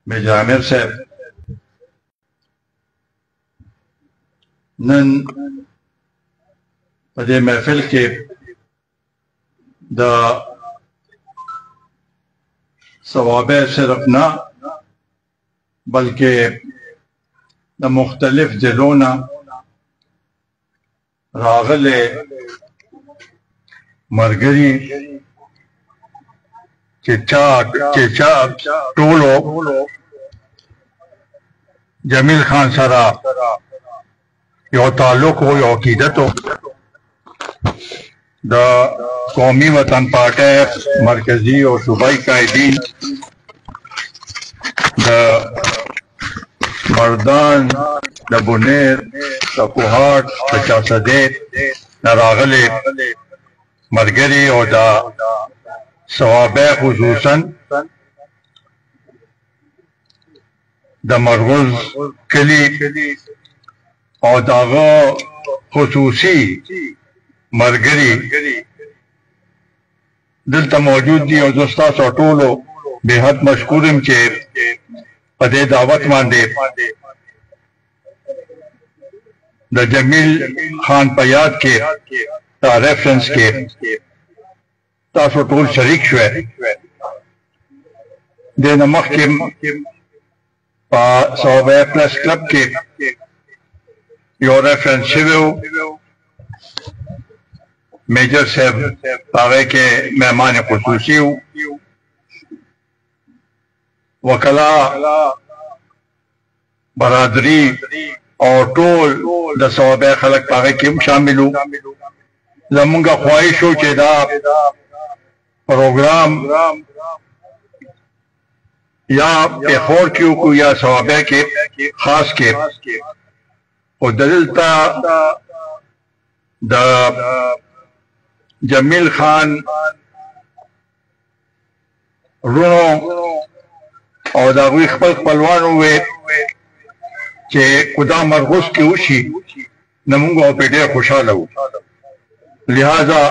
मेजर आमिर साहब नन पदे महफिल के द सवाबे सिर्फ ना बल्कि द मुख्तलिफ जिलों ना रागले मरगरी चेचा टोलो जमील खान सरा यो ताल्लुक हो यो अकीदत हो द कौमी वतन पार्टी मरकजी और सूबाई कायदीन द मर्दान द बुनेर द कुहाट द चासदे द रागले मरगरी और द सवाबे खुसूसन द मरगुज कली और दागो खुसूसी मरगरी दिल त मौजूद दी और दोस्ता सटोलो बेहद मशकूरम के पदे दावत मांदे द जमील खान पयाद के ता रेफरेंस के तासो टोल शरीक शुए दे नमक के पा सौबे प्रेस क्लब के यो रेफरेंस शिवो मेजर साहब पावे के मेहमान खुसूसी वकला बरादरी और टोल द सौबे खलक पावे के शामिल हूँ जमुंगा ख्वाहिश हो चेदा प्रोग्राम या पेखोर क्यों को या सवाबे के खास के और दलिलता द जमील खान रुणों और दागुई खपल पलवान हुए के खुदा मरगुस की उशी नमुंगा पेटे खुशहाल हो लिहाजा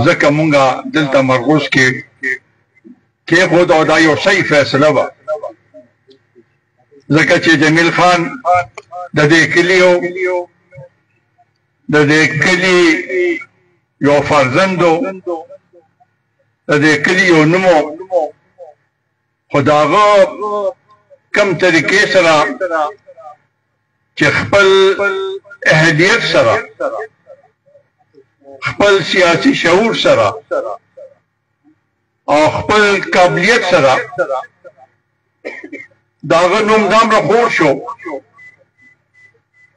जक मुंगा दिल ता मरगुस के खुद औदाई और सही फैसला बा जक चे जमील खान ददे किलियो ददे किली यो फर्जंदो ददे किलियो नुमो खुदागो कम तरीके सरा चे खपल अहलियत सरा खपल सियासी शऊर सरा और खपल काबिलियत सरा दागा नुमदाम रखोर शो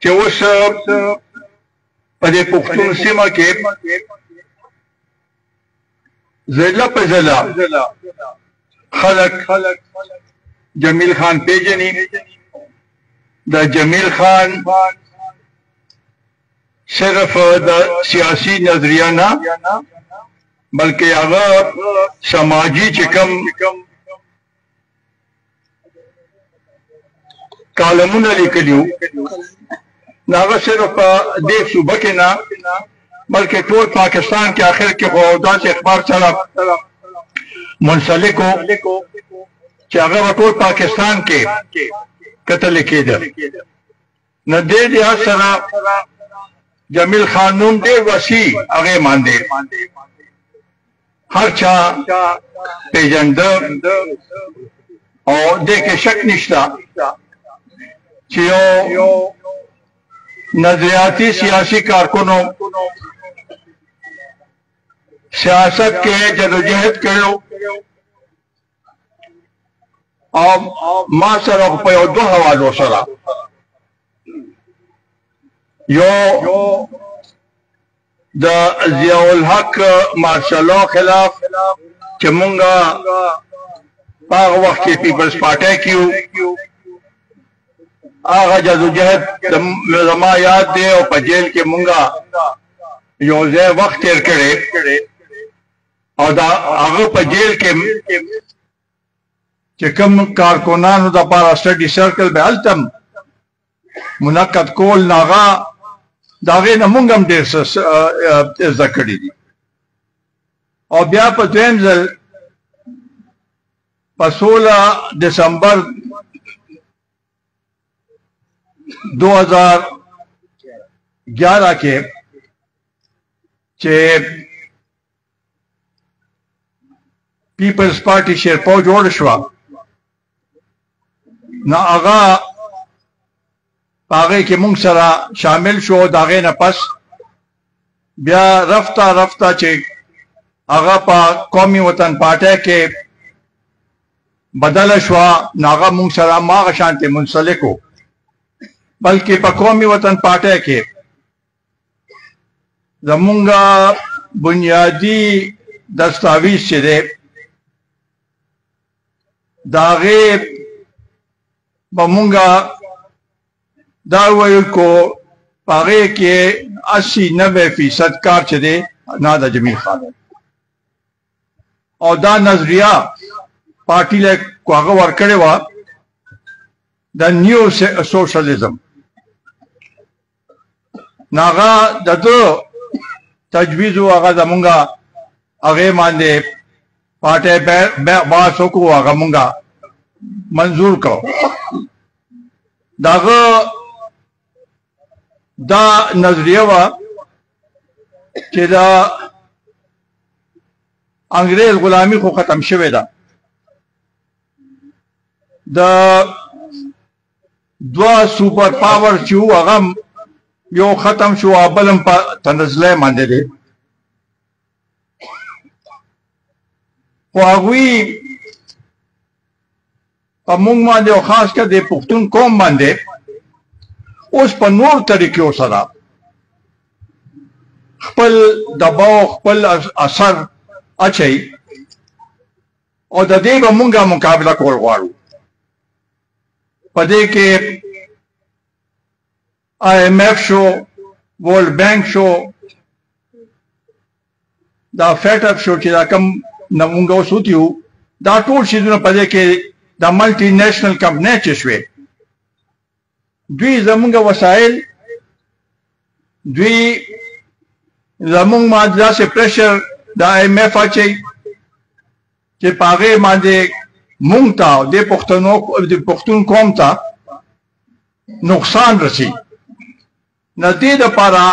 कि उस पदे पुख्तून सीमा के जिला पे जिला खलक जमील खान पेजनी द जमील खान सिर्फ द सियासी नजरिया ना बल्कि अगर समाजी चिकम कालमुन लिखलियो नागा सिर्फ देश सूबा के ना बल्कि टोल पाकिस्तान के आखिर के खौदा से अखबार चला मुंसलिक हो कि अगर टोल पाकिस्तान के कत्ल के दर न दे दिया सरा जमील खान नूम दे वसी आगे मानदे हर चा पेजंद और दे के शक निश्ता चियो नजरियाती सियासी कारकुनों सियासत के जदोजहद करो और मां सरा पे दो हवालों सरा यो द जियाउल हक मार्शलों खिलाफ चमुंगा पाग वक्त के पीपल्स पार्टी की आगा जदोजहद जमा याद दे और पजेल के मुंगा योजे वक्त तेर करे और आगे पजेल के कम कारकुनान दा पारा स्टडी सर्कल में अलतम मुनक्कद कोल नागा दागे नमुंगम देर जकड़ी दी और ब्या पर 16 दिसंबर 2011 کې چې پیپلز پارټي شیرپو جوړ شو نو هغه کې موږ سره شامل شو. داغه نه پس بیا رفتا چې هغه په قومي وطن پارټي کې بدل شو نو هغه موږ سره ماغه شانته منسلک وو، بلکې په قومي وطن پارټي کې زمونږه بنیادی دستاویز چې دی داغه به مونږه دا وایو کو پاره کې 80-90% کار چې دی نه د جمیل خان او دا نظریه پارټي له کوغه ورکړې و د نیو سوشلیزم ناغه دته تجویز هغه زمونږه هغه باندې پارټي باسو کو هغه مونږه منظور کو. دا نظریه وا چې دا انګريز غلامی خو ختم شوه ده. د دوا سپر پاور چې هغه یو ختم شو بلم په تنزله باندې دي خو هغوی په موږ باندې او خاص کر د پښتون قوم باندې اوس په نور طریقو سره خپل دباو خپل اثر اچي او د دې به موږ مقابله کول غواړو. په دې کې IMF شو، ورلد بانک شو، دا فیټ شو چې دا کم نمونږ وسوتیو دا ټول شیزونه په دې کې د ملټي نېشنل کمپنی چې شوې دوی زمونږ وسایل دوی زمونږ باندې داسې پریشر د IMF اچي چې په هغې باندې مونږ ته د پښتون قوم ته نقصان رسي. نه دې دپاره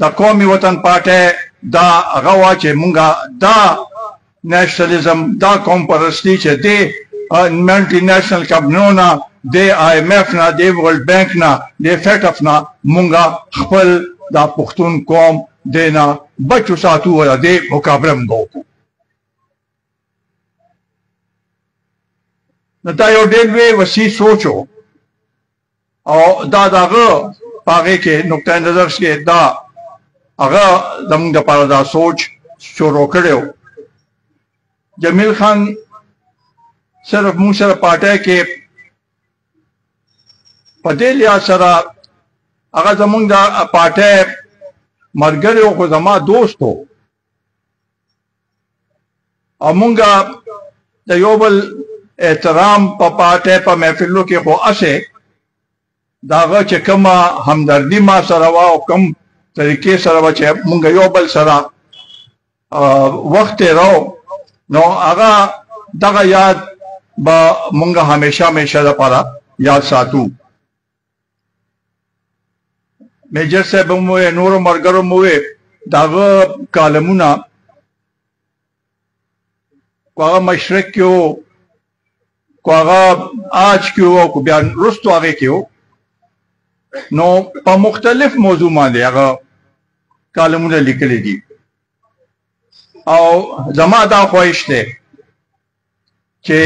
د قومي وطن پارټۍ دا هغه وه چې مونږه دا نیشنلزم دا قوم پرستي چې د ملټي نیشنل کمپنیو نه د IMF نه د ورلد بانک نه د فیټف نه مونږه خپل دا پښتون قوم د نه بچو ساتو ولا د مقابله مونږ وکړو. نو دا یو ډېر لوی وسیع سوچ و او دا دغه په هغې کې نقطه نظر کې دا هغه زموږ دپاره دا سوچ شروع کړی و. جمیل خان صرف موږ سره پارټۍ کې په دې لحاظ سره هغه زموږ د پارټۍ ملګری و خو زما دوست و او موږ د یو بل احترام په پارټۍ په محفلو کې خو هسې د هغه چې کومه همدردي ما سره وه او کوم طریقې سره وه چې موږ یو بل سره وخت تېراو نو هغه دغه یاد به موږ همیشه دپاره یاد ساتو. میجر صاحب هم وویې نورو ملګرو هم وویې د هغه کالمونه کو هغه مشرق کې و کو هغه آج کې و کو بیا وروستو هغې کې و نو په مختلف موضوع باندې هغه کالمونه لیکلي دي او زما دا خواهش دی چې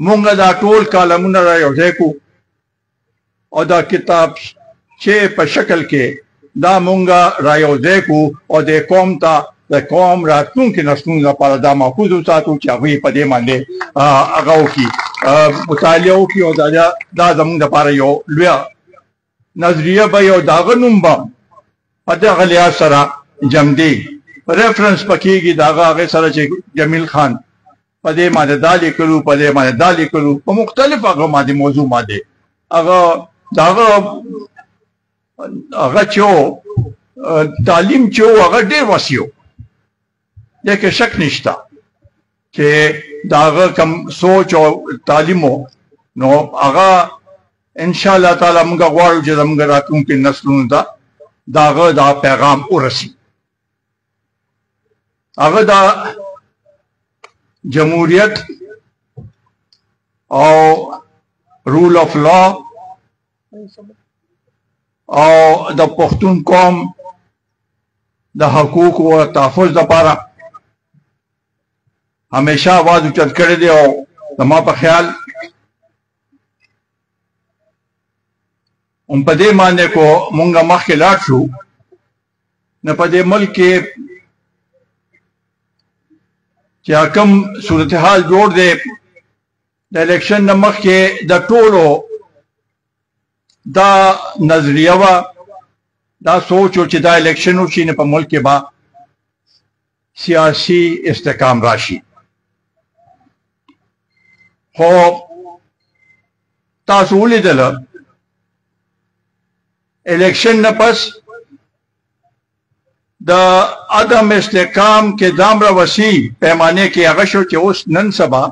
مونږ دا ټول کالمونه را یوځای کړو او دا کتاب چې په شکل کې دا مونږ را یوځای کړو او د قوم ته د قوم راتلونکي نسلونو لپاره دا محفوظ وساتو چې هغوی په دې باندې هغه وکړي مطالعه وکړي او دا زموږ لپاره یو لویه نظریه به یو د هغه نوم به په دغه لحاظ سره جمدي ریفرنس پکېږي د هغې سره چې جمیل خان په دې باندې دا لیکلو په دې باندې دا لیکلو په مختلف هغه باندې موضوع باندې هغه د هغه چې و تعلیم چې و هغه ډېر وسیع و دې کې شک نشته چې د هغه کم سوچ او تعلیم و نو هغه ان شاء الله تعالی موږ غواړو چې زموږ راتلونکي نسلونو ته داغه دا پیغام ورسي. هغه دا جمهوریت او رول آف لا او د پښتون قوم د حقوق او تحفظ لپاره همیشه आवाज اوچت کړی دی او زما په خیال په دې باندې کو مونږه مخکې لاړ شو نه په دې ملک کې چې کوم صورتحال جوړ دی د الیکشن نه مخکې د ټولو دا نظریه وه دا سوچ و چې دا الیکشن وشي نه په ملک کې به سیاسي استحکام راشي. خو تاسو ولیدله الیکشن نه پس د عدم استحکام کې دامره وسیع پیمانه کې هغه شو چې اوس نن سبا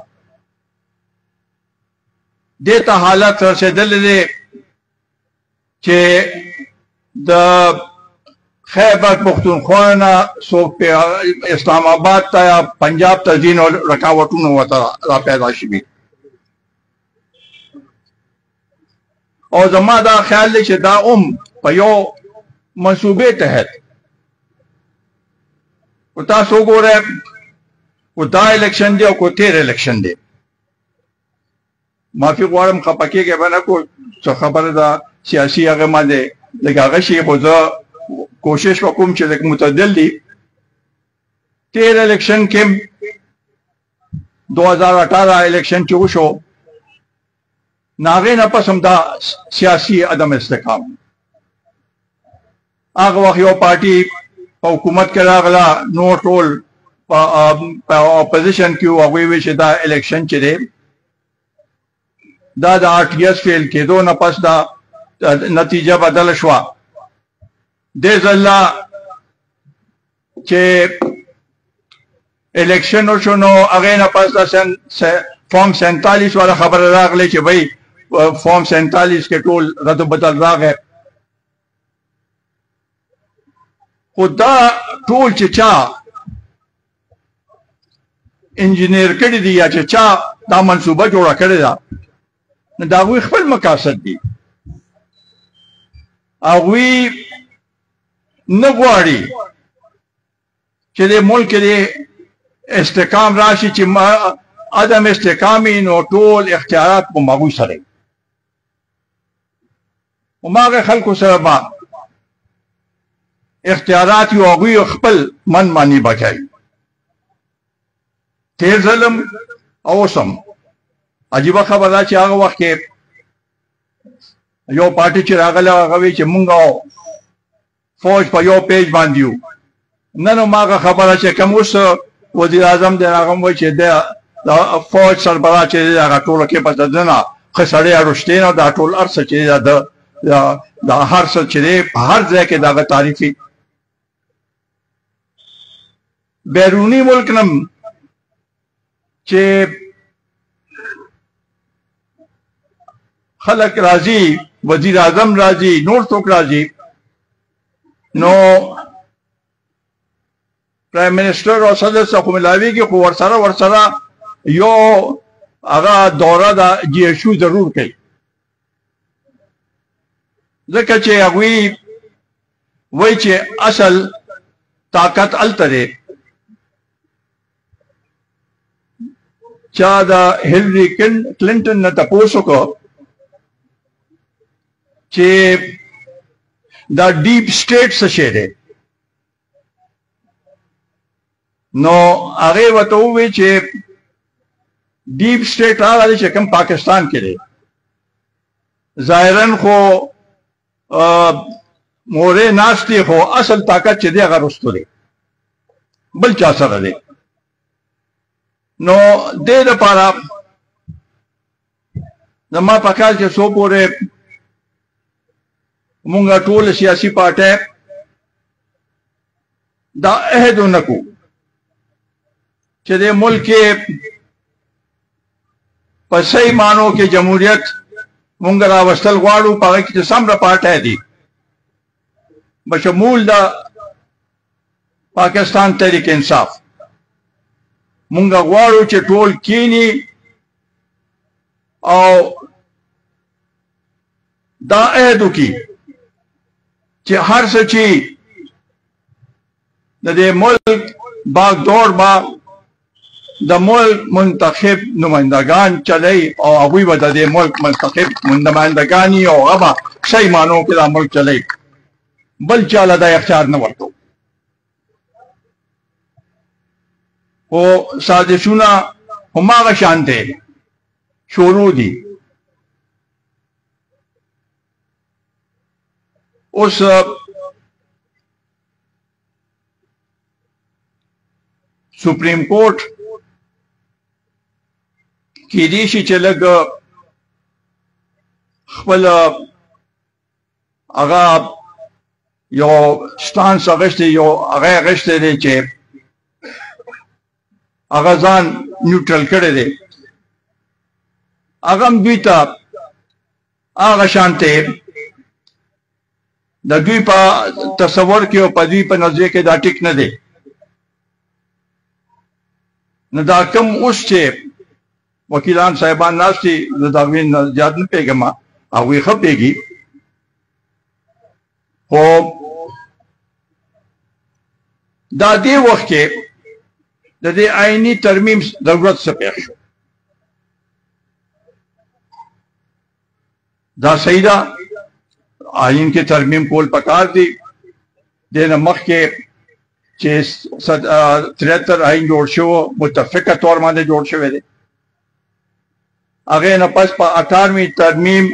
دې ته حالت رسېدلی دی چې د خیبر پختونخوا نه څوک اسلام آباد ته یا پنجاب ته ځینو رکاوټونه ورته را پیدا شوي. او زما دا خیال دی چې دا په یو منصوبې تحت و تاسو ګورئ و دا الیکشن دی او کو تیر الیکشن دی. معافي غواړم خفه کېږئ به نه کو څه خبره ده سیاسي هغه باندې لږ هغه شي خو زه کوشش وکوم چې لږ متعدل دي. تیر الیکشن کې 2018 الیکشن چې وشو ناغې نه پس هم دا سیاسي عدم استحکام هغه وخت یو پارټي په حکومت کې راغله نو ټول په اپوزیشن کې وو هغوی ویل چې دا الیکشن چې دی دا د RTS فیل کېدو نه پس دا نتیجه بدله شوه. دې ځله چې الیکشن وشو نو هغې نه پس دا فارم 47 والا خبره راغلی چې بھئی فارم 47 کې ټول رد و بدل راغی. خو دا ټول چې چا انجینیر کړي دي یا چې چا دا منصوبه جوړه کړې ده نو د هغوی خپل مقاصد دي. هغوی نه غواړي چې د ملک کې استحکام راشي چې عدم استحکامي نو ټول اختیارات په هغوی سره هماغه خلکو سره به اختیارات یو هغوی خپل من مانی بچوي. تیر ظلم او اوسم عجیبه خبره ده چې هغه وخت کې یو پارټي چې راغله هغه وی چې مونږ فوج په یو پیج باندې یو. نن هماغه خبره چې کوم اوس وزیر اعظم دی هغه وایي چې د فوج سربراه چې دی هغه ټوله کې پس دننه ښه سړی اړوشتی نه دا ټول هر څه چې دی دا هر څه چې دی په هر ځای کې د هغه تعریفي. بیروني ملک نم چې خلق راځي وزیر اعظم راځي نور څوک راځي نو پرایم منسٹر او صدر څخه ملاویږي خو ورسره یو هغه دوره د GSU ضرور کوي ځکه چې هغوی وایي چې اصل طاقت هلته دی. چا د هیلری کلنټن نه تپوس وکړو چې دا ډیپ سټیټ څه شی دی نو هغې ورته ووایي چې ډیپ سټیټ هغه دی چې کوم پاکستان کې دی. ظاهراً خو مورې ناست دی خو اصل طاقت چې دی هغه رستو دی بل چا سره دی. نو دې دپاره زما په خیال چې څو پورې مونږ ټول سیاسي پارټۍ دا عهد ونه کړو چې د ملک کې په صحیح معنو کې جمهوریت مونږ راوستل غواړو په هغه کې چې سمره پارټۍ دي بشمول د پاکستان تحریک انصاف مونږ غواړو چې ټول کینی او دا عہد وکړي چې هر څه چې د دې ملک باغ دور با د ملک منتخب نمائندگان چلی او هغوی به د دې ملک منتخب نمائندگانی او هغه به صحیح معنو کې دا ملک چلی بل چاله دا اختیار نه ورکو او سازشونه هماغه شان دي شروع دي اوس سپریم کورټ کېدای شي چې لږ خپل هغه یو سټانس اغشتی یو هغه اغشتی دی چې هغه ځان نیوټرل کړی دی هغه هم دوی ته هغه شانتې د دوی په تصور کې او په دوی په نظریه کې دا ټیک نه دی نو دا کوم اوس چې وکیلان صاحبان ناست دي زه د هغوی نه زیات نه پوهېږم هغوی ښه پوهېږي خو دا دې وخت کې د دې آئینی ترمیم ضرورت څه پیښ شو دا صحیح ده آئین کې ترمیم کول پکار دي دې نه مخکې چې 73 آئین جوړ شو متفقه طور باندې جوړ شوی دی هغې نه پس په 18ویں ترمیم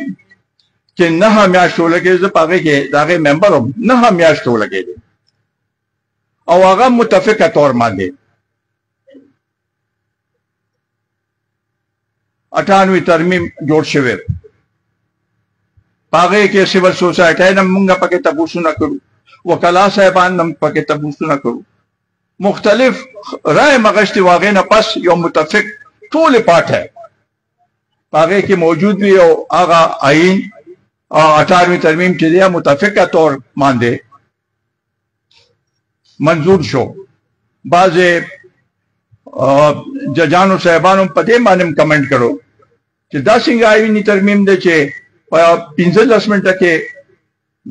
چې 9 میاشتې ولګېدې زه په هغې کې د هغې ممبر وم 9 میاشتې ولګېدې او هغه متفقه طور باندې 98ویں ترمیم جوړ شوی په هغې کې سیول سوسایټۍ نه مونږ پکې تپوسونه کړو وکلا صاحبان هم پکې تپوسونه کړو مختلف رائے مغشتې و هغې نه پس یو متفق ټولې پارټۍ په هغې کې موجود وي او هغه آئین 18ویں ترمیم چې دی متفقه طور باندې منظور شو بعضې ججانو صاحبانو په دې باندې کمنټ کړو چې دا څنګه آئینی ترمیم دی چې په 15 منټه کې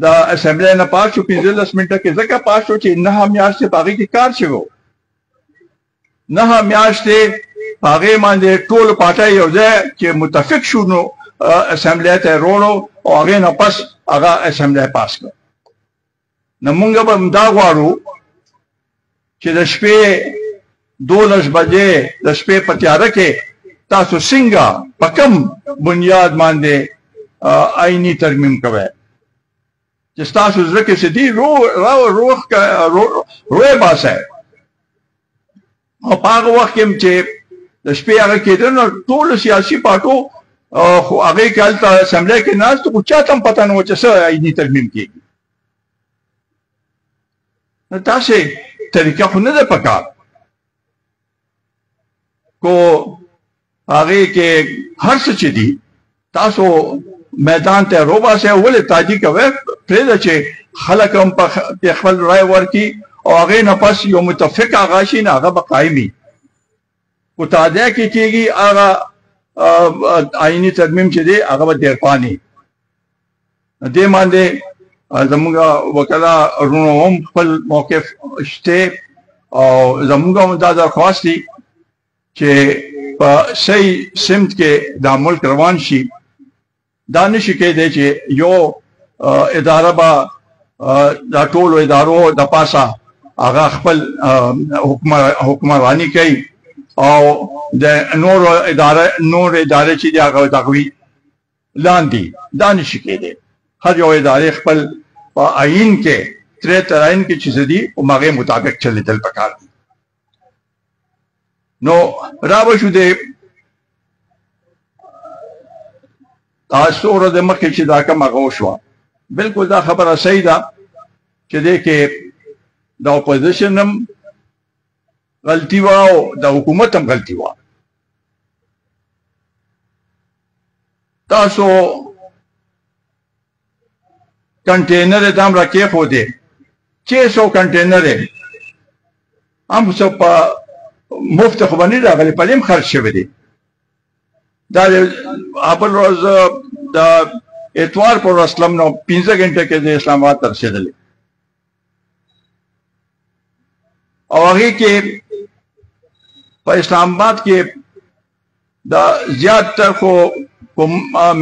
د اسمبلی نه پاس شو 15 منټه کې ځکه پاس شو چې 9 میاشتې په هغې کې کار شوی 9 میاشتې په هغې باندې ټول پارټۍ یو ځای چې متفق شو نو اسمبلی ته یې روړو او هغې نه پس هغه اسمبلی پاس کړ نو مونږ به همدا غواړو چې د شپې 12 بجې د شپې په تیاره کې تاسو څنګه په کوم بنیاد باندې آئینی ترمیم کوئ چې ستاسو زړه کې څه دي روی باسئ او په هغه وخت کې هم چې د شپې هغه کېده نو ټولو سیاسي پارټو خو هغې کې هلته اسمبلی کې ناست خو چا ته هم پته نه وه چې څه آئیني ترمیم کېږي نو داسې طریقه خو نه ده پکار کو هغې کې هر څه چې دي تاسو میدان ته روباسئ ولې تاجي کوئ پرېږده چې خلک هم په خپل رای ورکړي او هغې نه پس یو متفق هغه شي نه هغه به قایم وي خو تادیه کې کېږي هغه آئینی ترمیم چې دی هغه به دیرپاني دې باندې زموږ وکلا ورونو هم خپل موقف شته او زموږ هم دا درخواست دی چې په صحیح سمت کې دا ملک روان شي دا نشي کېدی چې یو اداره به دا ټولو ادارو د پاسه هغه خپل حکمرانی کوي او د نور ادارې چې دي هغه د هغوی لاندې دا نشي کېدی هر یو ادارې خپل په آئین کې 73 آئین کې چې څه دي هماغې مطابق چلېدل پکار دي نو را به شو د څو ورځې مخکې چې دا کوم هغه وشوه بلکل دا خبره صحیح ده چې دې کې د اپوزیشن هم غلطي وه او د حکومت هم غلطي وه تاسو کنټینر یې دام را کېښودې 600 کنټینر یې هم څه په مفت خو به نه راغلی په دې هم خرڅ شوی دی دا بل ورځ د اتوار پر ورځ تلم نو 15 غنټه کې د اسلام آباد ته رسېدلی او هغې کې په اسلام آباد کې دا زیاتتر خو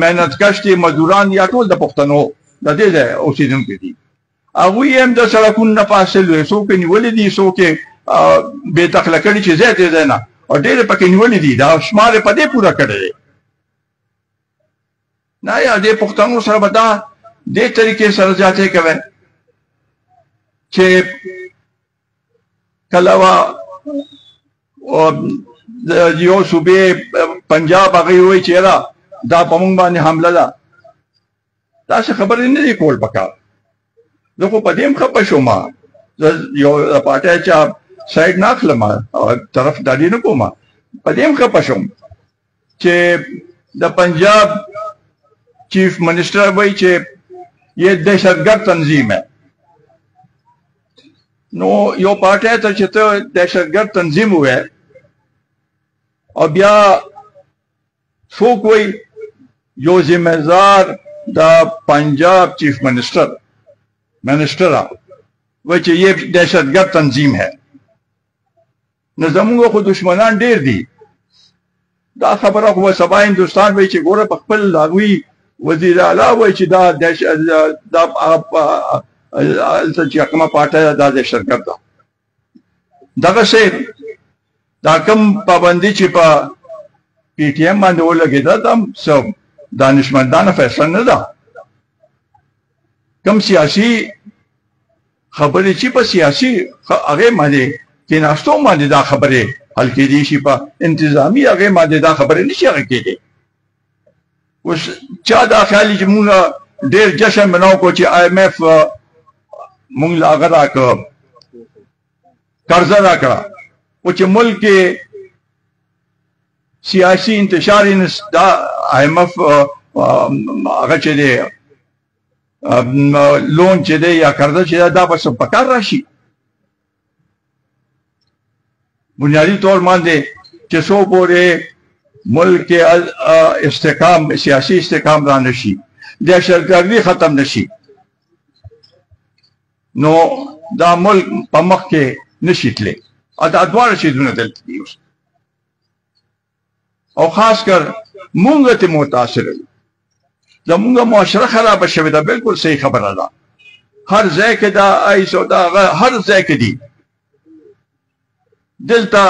محنتکش دي مزدوران یا ټول د پښتنو د دې ځای اوسېدونکي دي هغوی هم د سړکونو نه فاصل وي څوک یې نیولي دي څوک یې بې دخله کړي چې ځای دې ځای نه او ډېرې پکې نیولي دي دا شمار یې په دې پوره کړی دی نه یا دې پښتنو سره به دا دې طریقې سره زیاتې کوي چې کله د یو صوبې پنجاب هغوی وایي چې یاره دا په موږ باندې حمله ده داسې خبرې نه دي کول پکار زه خو په دې هم خفه شوم زه یو د پارټۍ چا سایډ نه اخلم طرفداري نه کوم په دې هم خفه شوم چې د پنجاب چیف منسٹر وایي چې یہ دہشتگرد تنظیم ہے نو یو پارټۍ ته چې ته دہشتگرد تنظیم ووایې او بیا څوک وایي یو ذمہ دار د پنجاب چیف منسٹر وایي چې یہ دہشتگرد تنظیم ہے نو زموږ خو دشمنان ډېر دي دا خبره خو سبا هندوستان وایي چې ګوره په خپل هغوی وزیر اعلی وایي چې دا هلته چې کومه پارټۍ ده دا دهشتګرد ده دغسې دا کوم پابندي چې په پی ټي ایم باندې ولګېده دا هم څه دانشمندانه فیصله نه ده کوم سیاسي خبرې چې په سیاسي هغې باندې کېناستو باندې دا خبرې حل کېدی شي په انتظامي هغې باندې دا خبرې نه شي هغه کېدی اوس چا دا خیال چې مونږ ډېر جشن مناو کو چې آی ایم ایف مونږ له هغه راکړه قرضه راکړه او چې ملک کې سیاسي انتشار دا آی ایم ایف هغه چې دی لون چې دی یا قرضه چې دا بس په کار راشي بنیادی طور باندې چې څو پورې ملک کې استحکام سیاسي استحکام را نشي دهشتګردي ختم نشي نو دا ملک په مخ کې نشي تللی دا دواړه شیدونه دلته دي اوس او خاص کر مونږ ته متاثر یو زمونږ معاشره خرابه شوې ده بالکل صحیح خبره ده هر ځای کې دا ایس او دا هر ځای کې دي دلته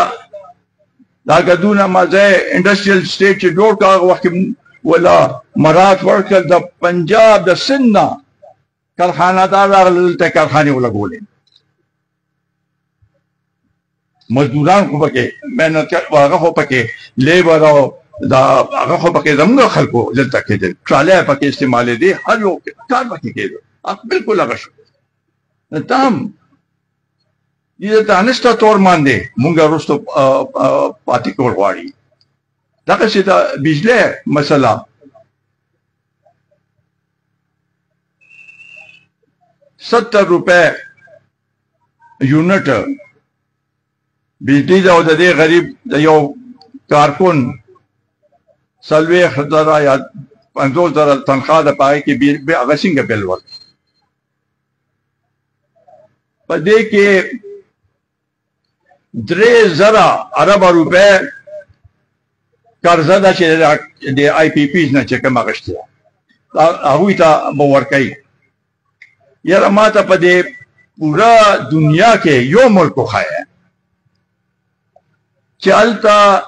دا ګدونه مازه انډستریل سټیټ چې جوړ کړ هغه وخت ولا مراد ورکړل د پنجاب د سند نه کارخانه‌دار راغلل دلته کارخانې ولګولې مزدوران خو پکې محنت هغه خو پکې لیبر او دا هغه خو پکې زموږ خلکو دلته کېدل ټرالۍ پکې استعمالې دي هر یو کار پکې کېدل بالکل هغه شو تام دې دانشته تور باندې مونږ وروسته پاتې کول غواړي دغسې د بجلی مسله ₹70 یونټ بجلی ده او د دې غریب د یو کارکن 40,000 یا 50,000 تنخواه ده په هغې کې هغه څنګه بل ورکړي په دې کې 3,000 ارب روپے قرضه ده چې د آی پی پیز نه چې کوم اخیستې ده هغوی ته به ورکوي یاره ما ته په دې پوره دنیا کې یو ملک وښایه چې هلته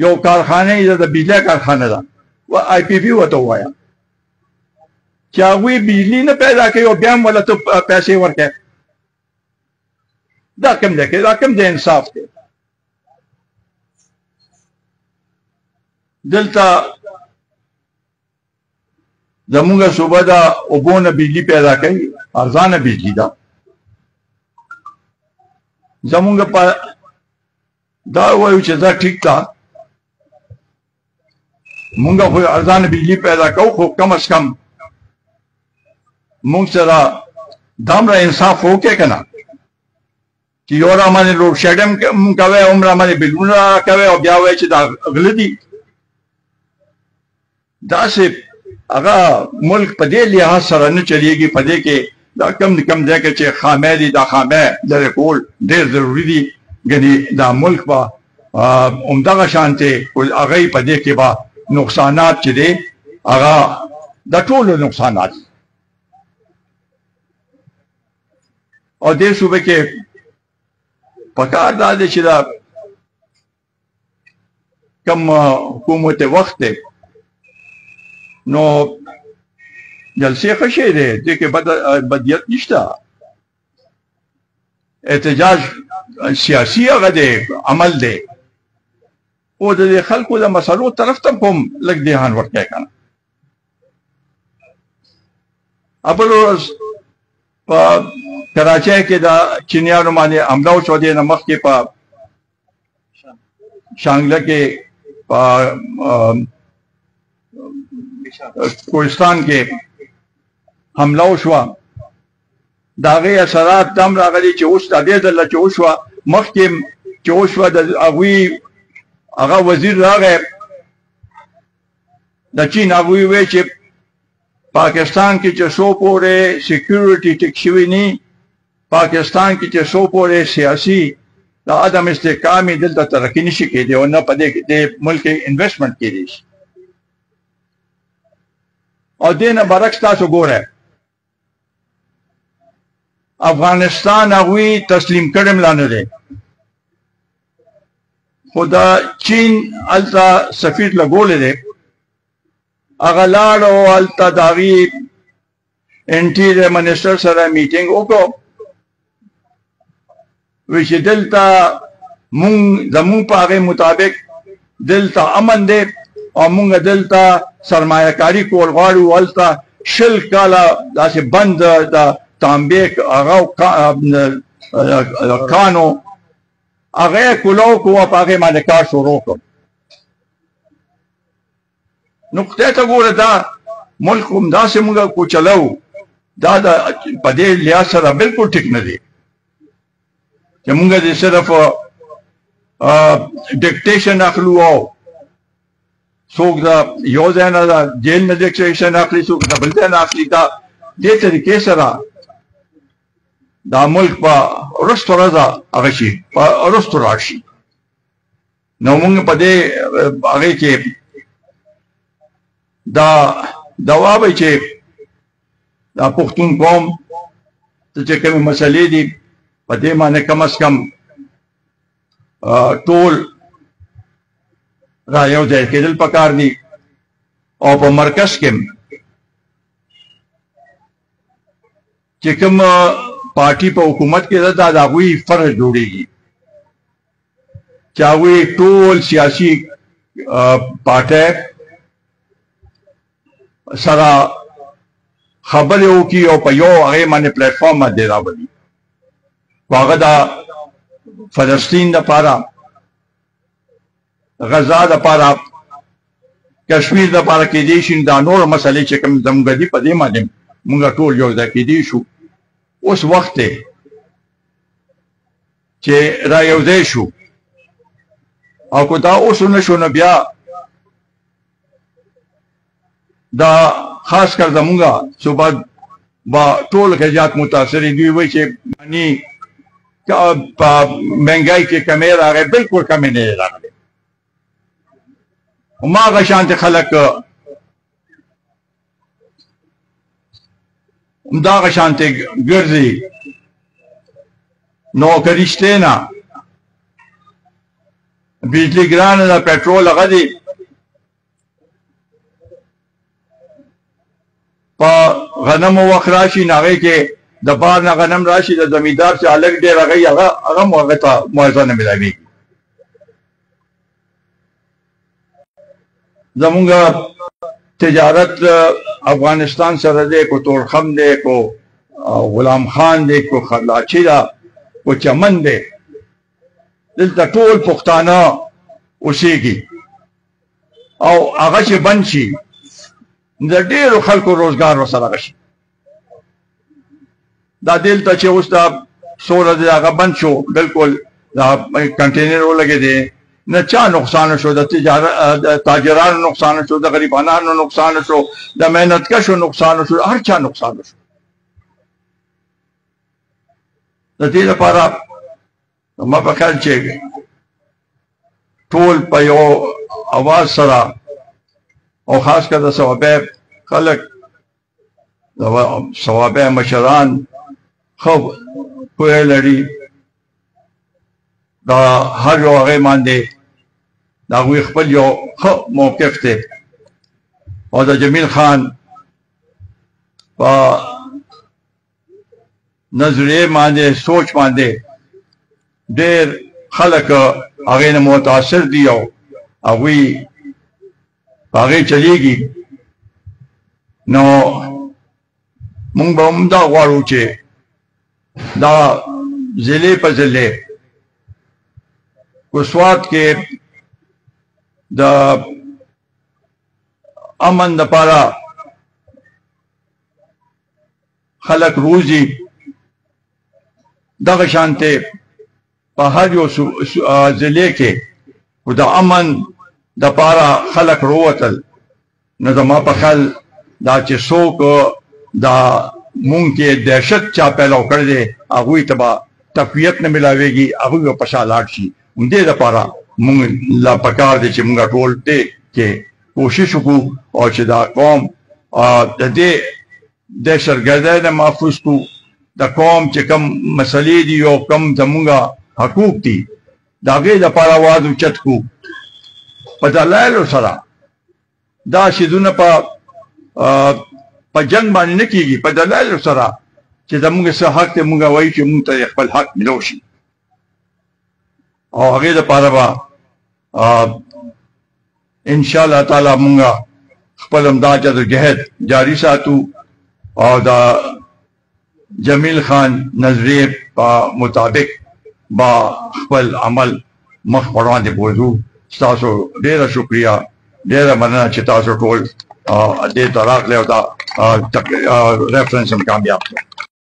یو کارخانه ده د بجلی کارخانه ده و آی پی پی ورته ووایه چې هغوی بجلی نه پیدا کوي او بیا هم ولته پیسې ورکوي دا کم دی دا کم دی انصاف دی دلته زمونږ صوبه ده اوبو نه بجلی پیدا کوي ارزانه بجلی ده زمونږ په دا وایو چې دا ټیک ده مونږ خو ارزانه بجلی پیدا کوو خو کم از کم مونږ سره دامره انصاف وکړي که نه چې یو را باندې لوډ شیډم کوئ هم را باندې بلونه کوئ او بیا وایي چې دا غله دي. داسې هغه ملک په دې لحاظ سره نه چلیږي، په دې کې دا کم نه کم ځای کې چې خامۍ دي دا خامۍ لرې کول ډېر ضروري دي. ګنې دا ملک به همدغه شانتې هغه په دې کې به نقصانات چې دی هغه د ټولو نقصانات. او دې صوبې کې پکار دا دی چې دا کم حکومت وخت دی نو جلسې ښه شی دی، دې کې بدیت نشته. احتجاج سیاسي هغه دی، عمل دی، او د خلکو د مسلو طرف ته هم لږ دهان ورکړی که نه. بل ورځ په کراچۍ کې د چینیانو باندې حمله وشوه، دې نه مخکې په شانګله کې په کوهستان کې حمله وشوه. د هغې اثرات دم راغلي چې اوس د دې ځله چې وشوه، مخکې چې وشوه د هغوی هغه وزیر راغی د چین، هغوی وایي چې پاکستان کې چې څو پورې سیکیورټي ټیک شوي نه، پاکستان کې چې څو پورې سیاسي د عدم استحکام یې دلته ترقي نشي کېدی او نه په دې ملک کې انویسټمنټ کېدی شي. او دې نه برعکس تاسو ګورئ افغانستان هغوی تسلیم کړی ملا نه دی، خو د چین هلته سفیر لګولی دی، هغه لاړ او هلته د هغې انټیریر منسټر سره میټینګ وکړو، وایي چې دلته زمونږ په هغې مطابق دلته امن دی او مونږ دلته سرمایه کاري کول غواړو. هلته 20 کاله داسې بند د تانبې هغه کانو هغه یې کولو کړو او په هغې باندې کار شروع کړو. نو خدای ته ګوره دا ملک همداسې مونږ کوچلو، دا په دې لحاظ سره بلکل ټیک نه دی چې مونږ دې صرف ډکټیشن اخلو او څوک د یو ځای نه د جیل نه ډکټیشن اخلي، څوک د بل ځای نه اخلي. دا دې طریقې سره دا ملک په وروستو ورځه هغه شي په وروستو لاړ شي. نو مونږ په دې هغې کې دا دوا وایي چې دا پښتون قوم ته چې کومې مسلې دي په دې باندې کم از کم ټول را یو ځای کېدل پکار دي او په مرکز کې چې کوم پارټي په حکومت کې ده دا د هغوی فرض جوړېږي چې هغوی ټول سیاسي پارټۍ سره خبرې وکړي او په یو هغې باندې پلیټفارم باندې راولي. خو هغه د فلسطین دپاره، غزا دپاره، کشمیر دپاره کېدی شي دا نور مسلې چې کوم زموږ دي په دې باندې مونږ ټول یو ځای کېدی شو. اوس وخت دی چې را یو ځای شو او که دا اوس ونه شو نو بیا دا خاص کر زمونږه صوبه به ټول خجات متاثرې دوی وایي چې یعنې په مهنګۍ کې کمی راغی، بلکل کمی نه راغلی. هماغه شانتې خلک همدغه شانتې ګرځي. نو که رښتې نه بجلي ګرانه ده، پټرول هغه دی، په غنمو وخت راشي نو هغې کې د بار نه غنم راشي د زمیندار چې هلک ډېر هغه هغه هم هغه ته معاوضه نه میلاوېږي. زمونږ تجارت افغانستان سره دی، کو تورخم دی، کو غلام خان دی، کو خرلاچي ده، کو چمن دی، دلته ټول پښتانه اوسېږي او هغه چې بند شي د ډېرو خلکو روزګار ورسره شي. دا دلته چې اوس دا سوره د هغه بند شو بالکل دا کنټینر ولګې دی نه چا نقصان شو د تاجرانو نقصان شو د غریبانو نقصان شو د مهنتکشو نقصان شو هر چا نقصان شو د دې لپاره ما په خیال چې ټول په یو اواز سره او خاص کر د ثوابه خلک ثوابه مشران خو په لړی دا هر یو هغه باندې دا غوی خپل یو خو موقف دی او د جمیل خان په نظریه باندې سوچ باندې ډېر خلک هغه نه متاثر دي او هغوی هغه چلیږي نو مونږ به هم دا غواړو چې دا ضلع په ضلع کوسوات کې د امن دپاره خلک روزي دغه شانته په هر یو ضلع کې خو د امن دپاره خلک رووتل نو زما په خیال دا چې څوک دا مونږ کې دهشت چا پیدا کړی دی هغوی ته به تقویت نه ملاویږي هغوی به په شا لاړ شي همدې دپاره مونږ لا پکار دی چې مونږ ټول دې کې کوشش وکړو او چې دا قوم د دې دهشتګردۍ نه محفوظ کړو د قوم چې کوم مسلې دي او کوم زمونږ حقوق دي د هغې دپاره آواز اوچت کړو په دلایلو سره دا شیدونه په جنګ باندې نه کېږي په دلایلو سره چې زمونږ څه حق دی مونږ وایو چې مونږ ته خپل حق ملو شي او هغې دپاره به انشاءالله تعالی مونږ خپل همدا جدوجهد جاري ساتو او دا جمیل خان نظریې په مطابق با خپل عمل مخ پر وړاندې بوځو ستاسو ډېره شکریه ډېره مننه چې تاسو ټول دې ته راغلئ او دا ریفرنس هم کامیاب کړ